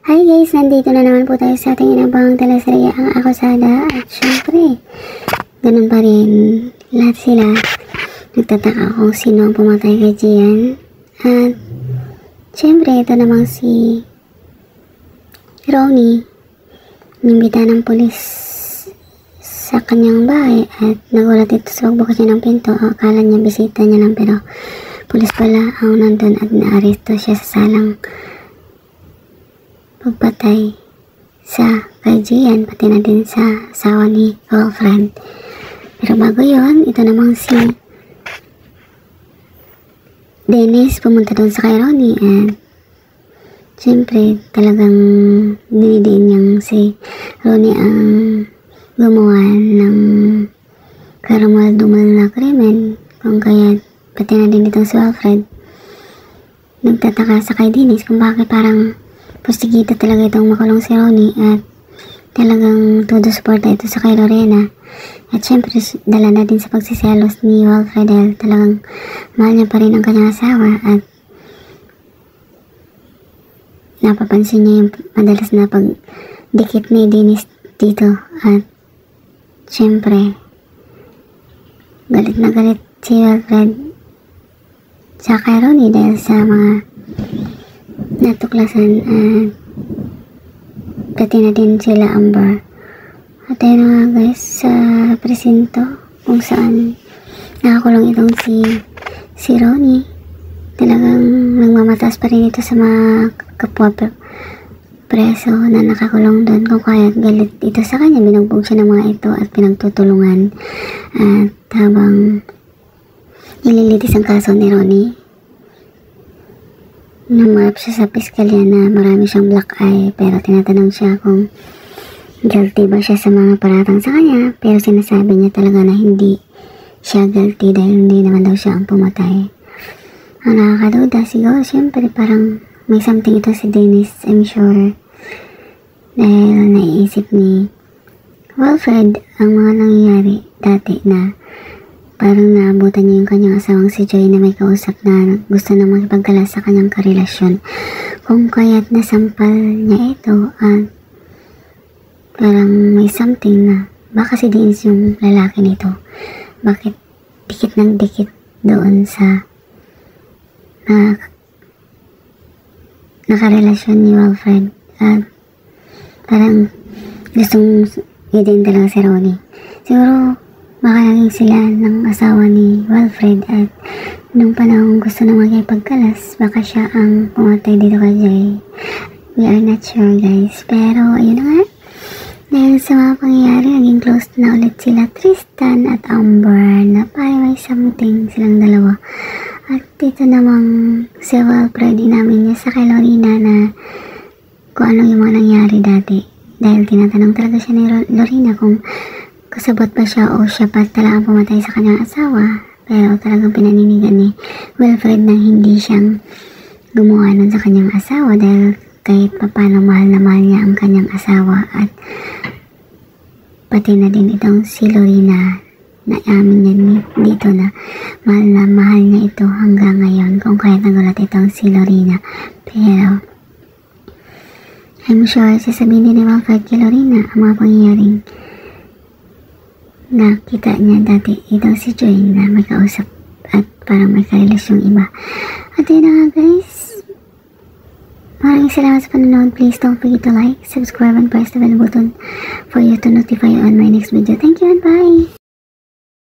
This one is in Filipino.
Hi guys, nandito na naman po tayo sa ating inabang teleserye Ang Akusada. At syempre, ganun pa rin, lahat sila nagtataka kung sino ang pumatay kay Gian. At syempre, ito namang si Ronnie, inimbita ng pulis sa kanyang bahay at nagulat ito sa pagbukas niya ng pinto. Akala niya bisita niya lang, pero pulis pala ang nandun at naaresto siya sa salang pagpatay sa kay Gian, pati na din sa asawa ni girlfriend. Pero bago yon, ito namang si Dennis pumunta doon sa kay Ronnie at syempre talagang dinidiin niyang si Ronnie ang gumawa ng karamal-dumal na krimen, kung kaya pati na din itong si Wilfred nagtataka sa kay Dennis kung bakit parang postigito talaga itong makulong si Ronnie at talagang todo suporta ito sa kay Lorena. At syempre dala na din sa pagsiselos ni Wilfred dahil talagang mahal niya pa rin ang kanyang asawa at napapansin niya yung madalas na pagdikit ni Dennis dito. At syempre galit na galit si Wilfred sa kay Ronnie dahil sa mga natuklasan at pati na din sila Amber. At ayun na nga guys, sa presinto kung saan nakakulong itong si Ronnie, talagang nagmamataas pa rin ito sa mga kapwa preso na nakakulong doon, kung kaya galit ito sa kanya, binugbog siya ng mga ito at pinagtutulungan. At habang nililitis ang kaso ni Ronnie, namarap siya sa piskalya na marami siyang black eye, pero tinatanong siya kung guilty ba siya sa mga paratang sa kanya, pero sinasabi niya talaga na hindi siya guilty dahil hindi naman daw siya ang pumatay. Ang nakakaduda siguro, syempre parang may something ito si Dennis, I'm sure, dahil naiisip ni Wilfred ang mga nangyayari dati na parang naabutan niya yung kanyang asawang si Joy na may kausap na gusto na makipagkalas sa kanyang karelasyon. Kung kaya't nasampal niya ito at parang may something na baka si Dennis yung lalaki nito. Bakit dikit ng dikit doon sa nakarelasyon ni Wilfred at parang gustong idin talaga si Ronnie. Siguro baka naging sila ng asawa ni Wilfred at nung panahon gusto na magkipagkalas, baka siya ang pumatay dito kay Joy. We are not sure guys, pero ayun na nga, dahil sa mga pangyayari naging close na ulit sila Tristan at Amber na parang may something silang dalawa. At dito namang si Wilfred, inamin niya sa kay Lorena na kung ano yung mga nangyari dati, dahil tinatanong talaga siya ni Lorena kung kasabot pa siya o siya pa talagang pumatay sa kanyang asawa, pero talagang pinaninigan ni Wilfred na hindi siyang gumawa nun sa kanyang asawa dahil kahit papano mahal na mahal niya ang kanyang asawa. At pati na din itong si Lorena na amin niya dito na mahal niya ito hanggang ngayon, kung kahit nagulat itong si Lorena. Pero I'm sure sasabihin din ni Wilfred kay Lorena ang mga pangyayaring nakita niya dati itong si Joy na may kausap at parang may karelasyong iba. At yun na nga guys, maraming salamat sa panonood. Please don't forget to like, subscribe, and press the bell button for you to notify on my next video. Thank you and bye!